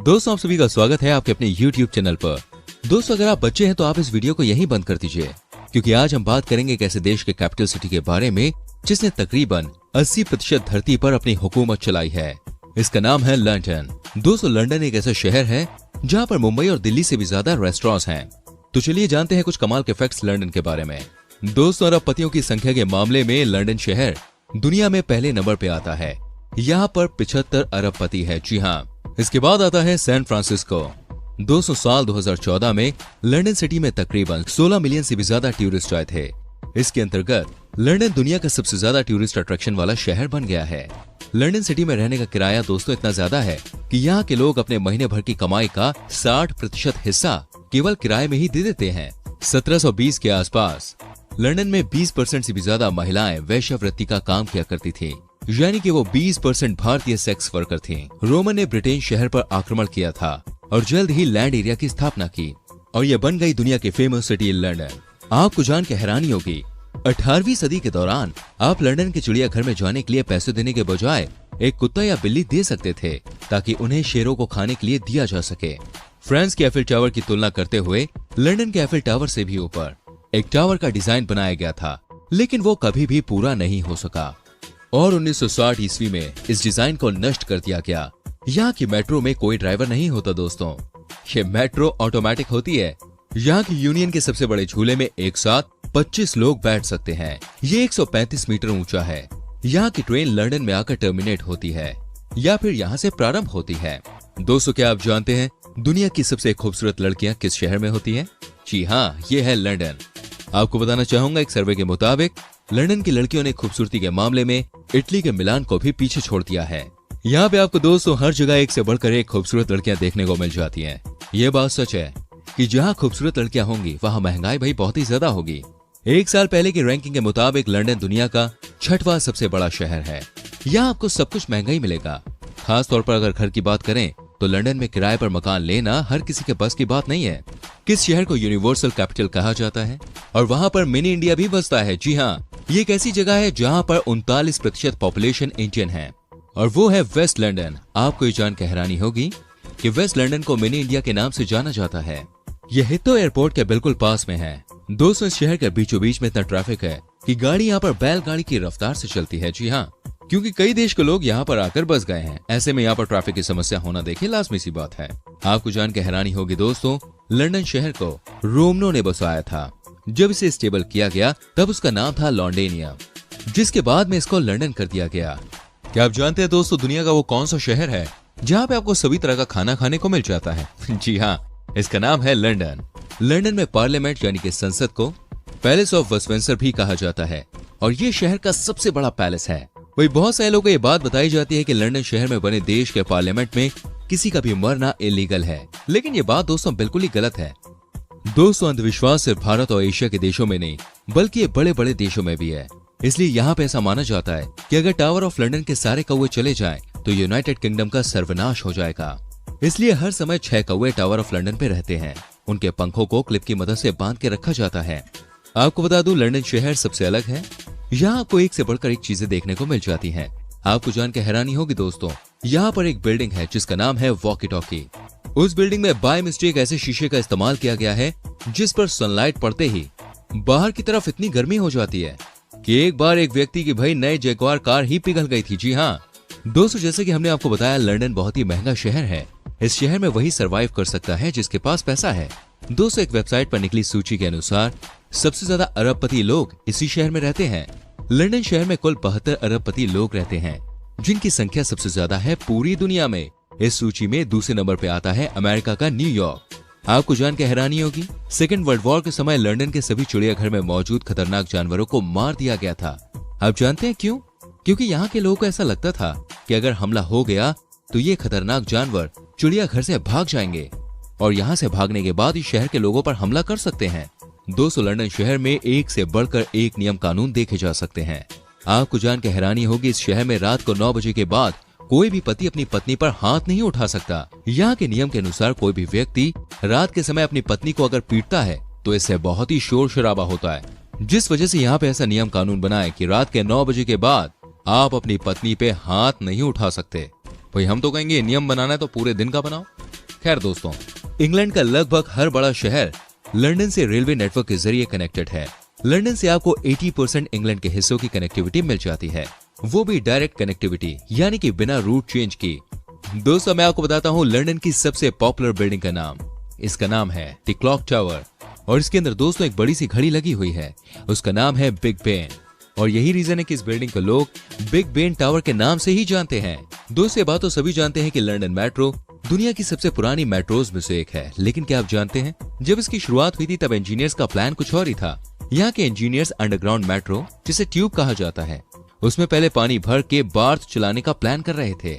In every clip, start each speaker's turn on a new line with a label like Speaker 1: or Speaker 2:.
Speaker 1: दोस्तों, आप सभी का स्वागत है आपके अपने YouTube चैनल पर। दोस्तों, अगर आप बच्चे हैं तो आप इस वीडियो को यहीं बंद कर दीजिए, क्योंकि आज हम बात करेंगे एक ऐसे देश के कैपिटल सिटी के बारे में जिसने तकरीबन 80% धरती पर अपनी हुकूमत चलाई है। इसका नाम है लंदन। दोस्तों, लंदन एक ऐसा शहर है जहाँ पर मुंबई और दिल्ली से भी ज्यादा रेस्टोरेंट्स हैं। तो चलिए जानते हैं कुछ कमाल के फैक्ट्स लंदन के बारे में। दोस्तों, अरबपतियों की संख्या के मामले में लंदन शहर दुनिया में पहले नंबर पे आता है। यहाँ पर 75 अरबपति है। जी हाँ, इसके बाद आता है सैन फ्रांसिस्को। दोस्तों, साल 2014 में लंदन सिटी में तकरीबन 16 मिलियन से भी ज्यादा टूरिस्ट आए थे। इसके अंतर्गत लंदन दुनिया का सबसे ज्यादा टूरिस्ट अट्रैक्शन वाला शहर बन गया है। लंदन सिटी में रहने का किराया दोस्तों इतना ज्यादा है कि यहाँ के लोग अपने महीने भर की कमाई का 60% हिस्सा केवल किराए में ही दे देते हैं। 1720 के आसपास लंदन में 20% से भी ज्यादा महिलाएं वेश्यावृत्ति का काम किया करती थी, यानी कि वो 20% भारतीय सेक्स वर्कर थीं। रोमन ने ब्रिटेन शहर पर आक्रमण किया था और जल्द ही लैंड एरिया की स्थापना की और यह बन गई दुनिया की फेमस सिटी लंदन। आपको जान के हैरानी होगी, 18वीं सदी के दौरान आप लंदन के चिड़ियाघर में जाने के लिए पैसे देने के बजाय एक कुत्ता या बिल्ली दे सकते थे ताकि उन्हें शेरों को खाने के लिए दिया जा सके। फ्रांस के एफिल टावर की तुलना करते हुए लंदन के एफिल टावर से भी ऊपर एक टावर का डिजाइन बनाया गया था, लेकिन वो कभी भी पूरा नहीं हो सका और 1960 ईस्वी में इस डिजाइन को नष्ट कर दिया गया। यहाँ की मेट्रो में कोई ड्राइवर नहीं होता दोस्तों, ये मेट्रो ऑटोमेटिक होती है। यहाँ की यूनियन के सबसे बड़े झूले में एक साथ 25 लोग बैठ सकते हैं। ये 135 मीटर ऊंचा है। यहाँ की ट्रेन लंदन में आकर टर्मिनेट होती है या फिर यहाँ से प्रारंभ होती है। दोस्तों, क्या आप जानते हैं दुनिया की सबसे खूबसूरत लड़कियां किस शहर में होती हैं? जी हाँ, ये है लंदन। आपको बताना चाहूंगा, एक सर्वे के मुताबिक लंदन की लड़कियों ने खूबसूरती के मामले में इटली के मिलान को भी पीछे छोड़ दिया है। यहाँ पे आपको दोस्तों हर जगह एक से बढ़कर एक खूबसूरत लड़कियां देखने को मिल जाती हैं। ये बात सच है कि जहाँ खूबसूरत लड़कियां होंगी वहाँ महंगाई भाई बहुत ही ज्यादा होगी। एक साल पहले की रैंकिंग के मुताबिक लंदन दुनिया का 6वां सबसे बड़ा शहर है। यहाँ आपको सब कुछ महंगा ही मिलेगा। खास तौर पर अगर घर की बात करें तो लंदन में किराए पर मकान लेना हर किसी के बस की बात नहीं है। किस शहर को यूनिवर्सल कैपिटल कहा जाता है और वहाँ पर मिनी इंडिया भी बसता है। जी हाँ, ये एक ऐसी जगह है जहाँ पर 39% पॉपुलेशन इंडियन है और वो है वेस्ट लंदन। आपको ये जान के हैरानी होगी कि वेस्ट लंदन को मिनी इंडिया के नाम से जाना जाता है। यह हिथ्रो एयरपोर्ट के बिल्कुल पास में है। दोस्तों, इस शहर के बीचों बीच में इतना ट्रैफिक है कि गाड़ी यहाँ पर बैलगाड़ी की रफ्तार से चलती है। जी हाँ, क्योंकि कई देश के लोग यहाँ पर आकर बस गए हैं। ऐसे में यहाँ पर ट्रैफिक की समस्या होना देखिए लाजमी सी बात है। आपको जान के हैरानी होगी दोस्तों, लंदन शहर को रोमनों ने बसाया था। जब इसे स्टेबल किया गया तब उसका नाम था लॉन्डेनिया, जिसके बाद में इसको लंदन कर दिया गया। क्या आप जानते हैं दोस्तों दुनिया का वो कौन सा शहर है जहाँ पे आपको सभी तरह का खाना खाने को मिल जाता है? जी हाँ, इसका नाम है लंदन। लंदन में पार्लियामेंट यानी कि संसद को पैलेस ऑफ वेस्टमिंस्टर भी कहा जाता है और ये शहर का सबसे बड़ा पैलेस है। वही बहुत सारे लोगों को ये बात बताई जाती है कि लंदन शहर में बने देश के पार्लियामेंट में किसी का भी मरना इलीगल है, लेकिन ये बात दोस्तों बिल्कुल ही गलत है। दोस्तों, अंधविश्वास सिर्फ भारत और एशिया के देशों में नहीं बल्कि ये बड़े बड़े देशों में भी है। इसलिए यहाँ पे ऐसा माना जाता है कि अगर टावर ऑफ लंदन के सारे कौवे चले जाएं तो यूनाइटेड किंगडम का सर्वनाश हो जाएगा। इसलिए हर समय 6 कौवे टावर ऑफ लंदन पे रहते हैं। उनके पंखों को क्लिप की मदद से बांध के रखा जाता है। आपको बता दूं, लंदन शहर सबसे अलग है। यहाँ आपको एक से बढ़कर एक चीजें देखने को मिल जाती हैं। आपको जान के हैरानी होगी दोस्तों, यहाँ पर एक बिल्डिंग है जिसका नाम है वॉकी टॉकी। उस बिल्डिंग में बाय मिस्टेक ऐसे शीशे का इस्तेमाल किया गया है जिस पर सनलाइट पड़ते ही बाहर की तरफ इतनी गर्मी हो जाती है कि एक बार एक व्यक्ति की भाई नए जैगुआर कार ही पिघल गई थी। जी हाँ दोस्तों, जैसे कि हमने आपको बताया, लंदन बहुत ही महंगा शहर है। इस शहर में वही सरवाइव कर सकता है जिसके पास पैसा है। दोस्तों, एक वेबसाइट पर निकली सूची के अनुसार सबसे ज्यादा अरबपति लोग इसी शहर में रहते हैं। लंदन शहर में कुल 72 अरबपति लोग रहते हैं, जिनकी संख्या सबसे ज्यादा है पूरी दुनिया में। इस सूची में दूसरे नंबर पे आता है अमेरिका का न्यूयॉर्क। आपको जान के हैरानी होगी, सेकेंड वर्ल्ड वॉर के समय लंदन के सभी चिड़ियाघर में मौजूद खतरनाक जानवरों को मार दिया गया था। आप जानते हैं क्यों? क्योंकि यहाँ के लोगों को ऐसा लगता था कि अगर हमला हो गया तो ये खतरनाक जानवर चिड़ियाघर से भाग जाएंगे और यहाँ से भागने के बाद इस शहर के लोगों पर हमला कर सकते हैं। दोस्तों, लंदन शहर में एक से बढ़कर एक नियम कानून देखे जा सकते हैं। आपको जान के हैरानी होगी, इस शहर में रात को 9 बजे के बाद कोई भी पति अपनी पत्नी पर हाथ नहीं उठा सकता। यहाँ के नियम के अनुसार कोई भी व्यक्ति रात के समय अपनी पत्नी को अगर पीटता है तो इससे बहुत ही शोर शराबा होता है, जिस वजह से यहाँ पे ऐसा नियम कानून बना है कि रात के 9 बजे के बाद आप अपनी पत्नी पे हाथ नहीं उठा सकते। भाई हम तो कहेंगे नियम बनाना है तो पूरे दिन का बनाओ, खैर दोस्तों, इंग्लैंड का लगभग हर बड़ा शहर लंदन से रेलवे नेटवर्क के जरिए कनेक्टेड है। लंदन से आपको 80% इंग्लैंड के हिस्सों की कनेक्टिविटी मिल जाती है, वो भी डायरेक्ट कनेक्टिविटी, यानी कि बिना रूट चेंज की। दोस्तों मैं आपको बताता हूँ लंदन की सबसे पॉपुलर बिल्डिंग का नाम। इसका नाम है द क्लॉक टावर और इसके अंदर दोस्तों एक बड़ी सी घड़ी लगी हुई है, उसका नाम है बिग बेन। और यही रीजन है कि इस बिल्डिंग को लोग बिग बेन टावर के नाम से ही जानते हैं। दोस्तों ये बात तो सभी जानते हैं कि लंदन मेट्रो दुनिया की सबसे पुरानी मेट्रोज में से एक है, लेकिन क्या आप जानते हैं जब इसकी शुरुआत हुई थी तब इंजीनियर्स का प्लान कुछ और ही था। यहाँ के इंजीनियर्स अंडरग्राउंड मेट्रो, जिसे ट्यूब कहा जाता है, उसमें पहले पानी भर के बार्थ चलाने का प्लान कर रहे थे,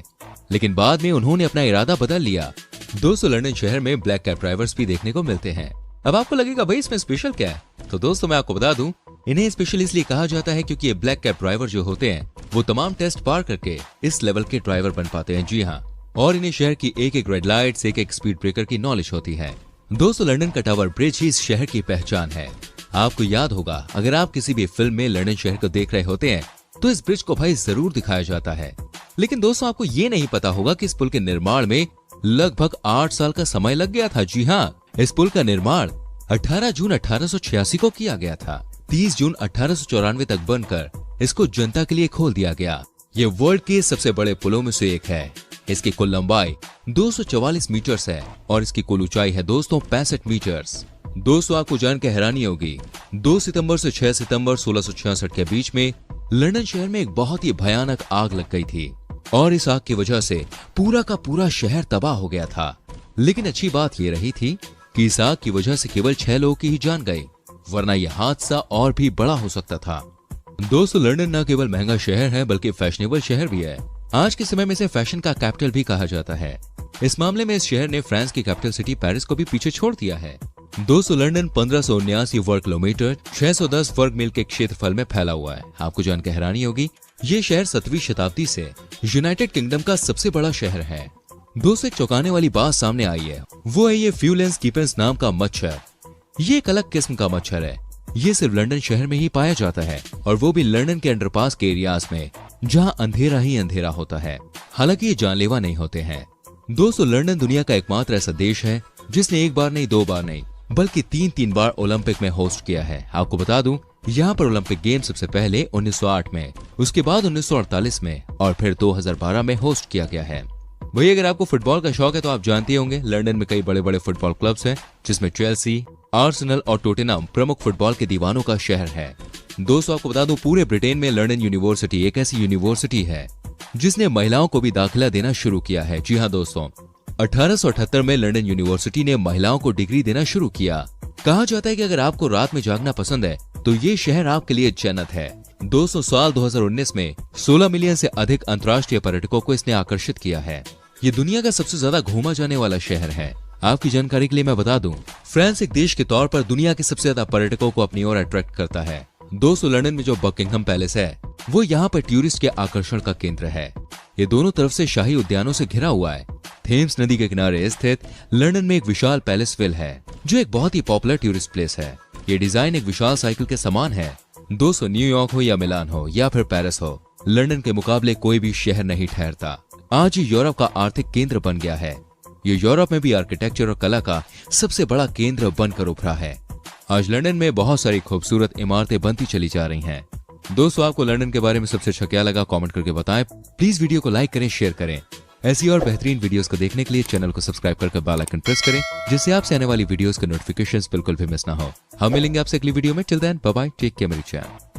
Speaker 1: लेकिन बाद में उन्होंने अपना इरादा बदल लिया। दोस्तों लंदन शहर में ब्लैक कैब ड्राइवर्स भी देखने को मिलते हैं। अब आपको लगेगा भाई इसमें स्पेशल क्या है, तो दोस्तों मैं आपको बता दूं इन्हें स्पेशल इसलिए कहा जाता है क्योंकि ये ब्लैक कैब ड्राइवर जो होते हैं वो तमाम टेस्ट पार करके इस लेवल के ड्राइवर बन पाते हैं। जी हाँ, और इन्हें शहर की एक एक रेड लाइट्स, एक एक स्पीड ब्रेकर की नॉलेज होती है। दोस्तों लंदन का टावर ब्रिज ही इस शहर की पहचान है। आपको याद होगा अगर आप किसी भी फिल्म में लंदन शहर को देख रहे होते हैं तो इस ब्रिज को भाई जरूर दिखाया जाता है। लेकिन दोस्तों आपको ये नहीं पता होगा कि इस पुल के निर्माण में लगभग 8 साल का समय लग गया था। जी हाँ, इस पुल का निर्माण 18 जून 1886 को किया गया था। 30 जून 1894 तक बनकर इसको जनता के लिए खोल दिया गया। ये वर्ल्ड के सबसे बड़े पुलों में से एक है। इसकी कुल लंबाई 244 मीटर्स है और इसकी कुल ऊंचाई है दोस्तों 65 मीटर्स। दोस्तों आपको जान के हैरानी होगी 2 सितंबर से 6 सितंबर 1666 के बीच में लंदन शहर में एक बहुत ही भयानक आग लग गई थी और इस आग की वजह से पूरा का पूरा शहर तबाह हो गया था। लेकिन अच्छी बात ये रही थी कि इस आग की वजह से केवल 6 लोगों की ही जान गई, वरना यह हादसा और भी बड़ा हो सकता था। दोस्तों लंदन न केवल महंगा शहर है बल्कि फैशनेबल शहर भी है। आज के समय में इसे फैशन का कैपिटल भी कहा जाता है। इस मामले में इस शहर ने फ्रांस की कैपिटल सिटी पेरिस को भी पीछे छोड़ दिया है। दोस्तों लंदन 1579 वर्ग किलोमीटर 610 वर्ग मील के क्षेत्रफल में फैला हुआ है। आपको जानकर हैरानी होगी ये शहर 7वीं शताब्दी से यूनाइटेड किंगडम का सबसे बड़ा शहर है। दोस्तों एक चौंकाने वाली बात सामने आई है, वो है ये फ्यूलेंस कीपेंस नाम का मच्छर। ये एक अलग किस्म का मच्छर है, ये सिर्फ लंदन शहर में ही पाया जाता है और वो भी लंदन के अंडरपास के एरियाज में जहां अंधेरा ही अंधेरा होता है। हालांकि ये जानलेवा नहीं होते हैं। दोस्तों लंदन दुनिया का एकमात्र ऐसा देश है जिसने एक बार नहीं, 2 बार नहीं बल्कि 3 बार ओलंपिक में होस्ट किया है। आपको बता दूं यहाँ पर ओलंपिक गेम सबसे पहले 1908 में, उसके बाद 1948 में और फिर 2012 में होस्ट किया गया है। वही अगर आपको फुटबॉल का शौक है तो आप जानते होंगे लंदन में कई बड़े बड़े फुटबॉल क्लब्स हैं, जिसमें चेल्सी, आर्सेनल और टोटेनहम प्रमुख फुटबॉल के दीवानों का शहर है। दोस्तों आपको बता दूं पूरे ब्रिटेन में लंदन यूनिवर्सिटी एक ऐसी यूनिवर्सिटी है जिसने महिलाओं को भी दाखिला देना शुरू किया है। जी हाँ दोस्तों, 1878 में लंदन यूनिवर्सिटी ने महिलाओं को डिग्री देना शुरू किया। कहा जाता है कि अगर आपको रात में जागना पसंद है तो ये शहर आपके लिए जन्नत है। 200 साल 2019 में 16 मिलियन से अधिक अंतर्राष्ट्रीय पर्यटकों को इसने आकर्षित किया है। ये दुनिया का सबसे ज्यादा घूमा जाने वाला शहर है। आपकी जानकारी के लिए मैं बता दूं, फ्रांस एक देश के तौर पर दुनिया के सबसे ज्यादा पर्यटकों को अपनी ओर अट्रैक्ट करता है। दोस्तों लंदन में जो बकिंघम पैलेस है वो यहाँ पर टूरिस्ट के आकर्षण का केंद्र है। ये दोनों तरफ से शाही उद्यानों से घिरा हुआ है। थेम्स नदी के किनारे स्थित लंदन में एक विशाल पैलेस विल है जो एक बहुत ही पॉपुलर टूरिस्ट प्लेस है। ये डिजाइन एक विशाल साइकिल के समान है। दोस्तों न्यूयॉर्क हो या मिलान हो या फिर पेरिस हो, लंदन के मुकाबले कोई भी शहर नहीं ठहरता। आज ये यूरोप का आर्थिक केंद्र बन गया है। ये यूरोप में भी आर्किटेक्चर और कला का सबसे बड़ा केंद्र बनकर उभरा है। आज लंदन में बहुत सारी खूबसूरत इमारतें बनती चली जा रही हैं। दोस्तों आपको लंदन के बारे में सबसे अच्छा क्या लगा कमेंट करके बताएं। प्लीज वीडियो को लाइक करें, शेयर करें। ऐसी और बेहतरीन वीडियोस को देखने के लिए चैनल को सब्सक्राइब करके बेल आइकन प्रेस करें, जिससे आपसे आने वाली वीडियोस के नोटिफिकेशंस बिल्कुल भी मिस ना हो। हम मिलेंगे आपसे अगली वीडियो में। Till then bye bye, take care मेरी चैनल।